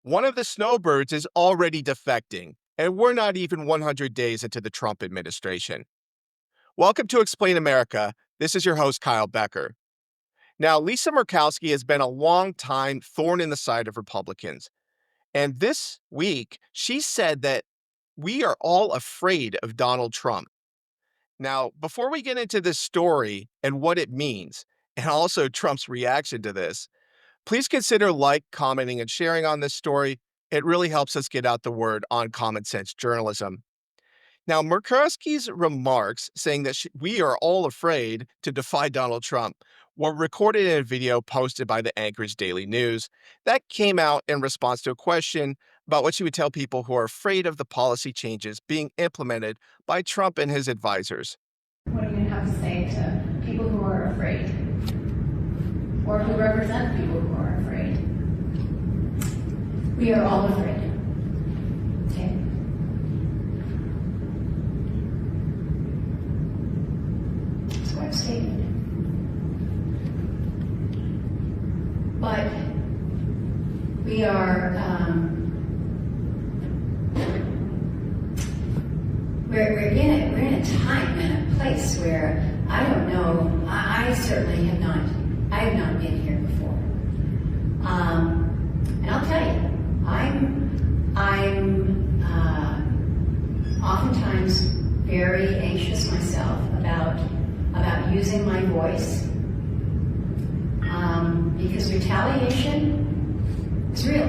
One of the snowbirds is already defecting, and we're not even 100 days into the Trump administration. Welcome to Explain America. This is your host, Kyle Becker. Now, Lisa Murkowski has been a long time thorn in the side of Republicans. And this week, she said that we are all afraid of Donald Trump. Now, before we get into this story and what it means, and also Trump's reaction to this, please consider commenting, and sharing on this story. It really helps us get out the word on common sense journalism. Now, Murkowski's remarks saying that we are all afraid to defy Donald Trump were recorded in a video posted by the Anchorage Daily News that came out in response to a question about what she would tell people who are afraid of the policy changes being implemented by Trump and his advisors. What do you have to say to people who are afraid? Or who represent people who are afraid? We are all afraid. Okay? That's what I'm stating. But we are, we're in a time and a place where I don't know, I certainly have not been here before. And I'll tell you, I'm oftentimes very anxious myself about using my voice, because retaliation is real,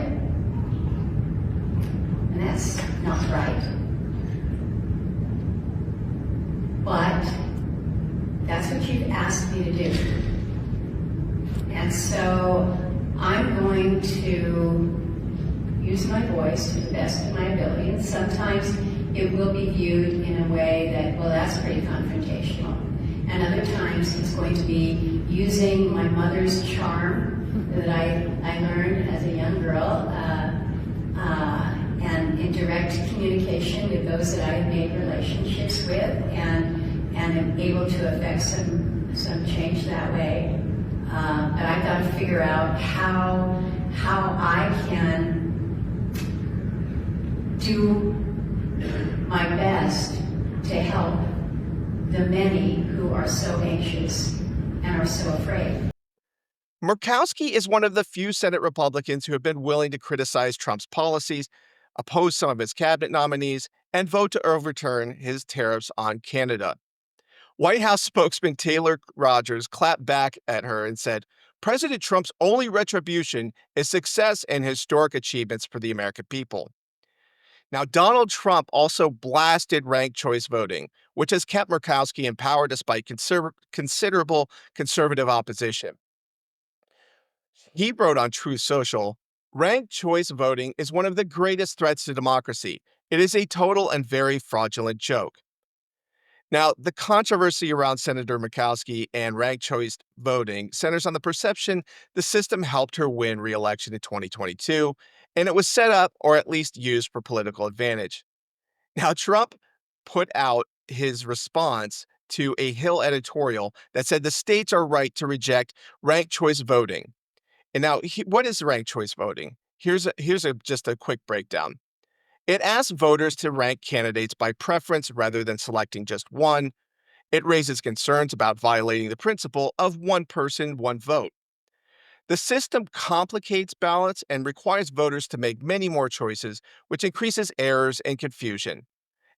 and that's not right. But that's what you've asked me to do. And so I'm going to use my voice to the best of my ability. And sometimes it will be viewed in a way that, well, that's pretty confrontational. And other times it's going to be using my mother's charm that I learned as a young girl, and in direct communication with those that I have made relationships with, and am able to affect some change that way. But I've got to figure out how I can do my best to help the many who are so anxious and are so afraid. Murkowski is one of the few Senate Republicans who have been willing to criticize Trump's policies, oppose some of his cabinet nominees, and vote to overturn his tariffs on Canada. White House spokesman Taylor Rogers clapped back at her and said, "President Trump's only retribution is success and historic achievements for the American people." Now, Donald Trump also blasted ranked choice voting, which has kept Murkowski in power despite considerable conservative opposition. He wrote on Truth Social, "Ranked choice voting is one of the greatest threats to democracy. It is a total and very fraudulent joke." Now, the controversy around Senator Murkowski and ranked choice voting centers on the perception the system helped her win re-election in 2022, and it was set up or at least used for political advantage. Now, Trump put out his response to a Hill editorial that said the states are right to reject ranked choice voting. And now, what is ranked choice voting? Just a quick breakdown. It asks voters to rank candidates by preference rather than selecting just one. It raises concerns about violating the principle of one person, one vote. The system complicates ballots and requires voters to make many more choices, which increases errors and confusion.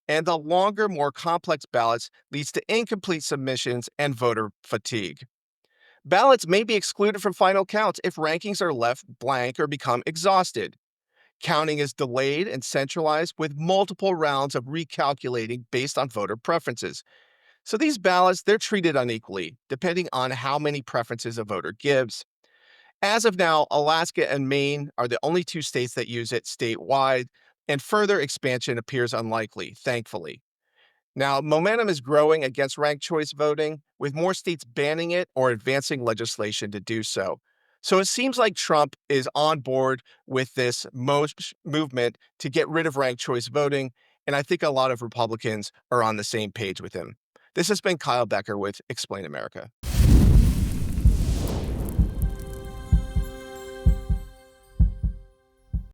And the longer, more complex ballots leads to incomplete submissions and voter fatigue. Ballots may be excluded from final counts if rankings are left blank or become exhausted. Counting is delayed and centralized with multiple rounds of recalculating based on voter preferences. So these ballots, they're treated unequally, depending on how many preferences a voter gives. As of now, Alaska and Maine are the only two states that use it statewide, and further expansion appears unlikely, thankfully. Now, momentum is growing against ranked choice voting, with more states banning it or advancing legislation to do so. So it seems like Trump is on board with this movement to get rid of ranked choice voting, and I think a lot of Republicans are on the same page with him. This has been Kyle Becker with Explain America.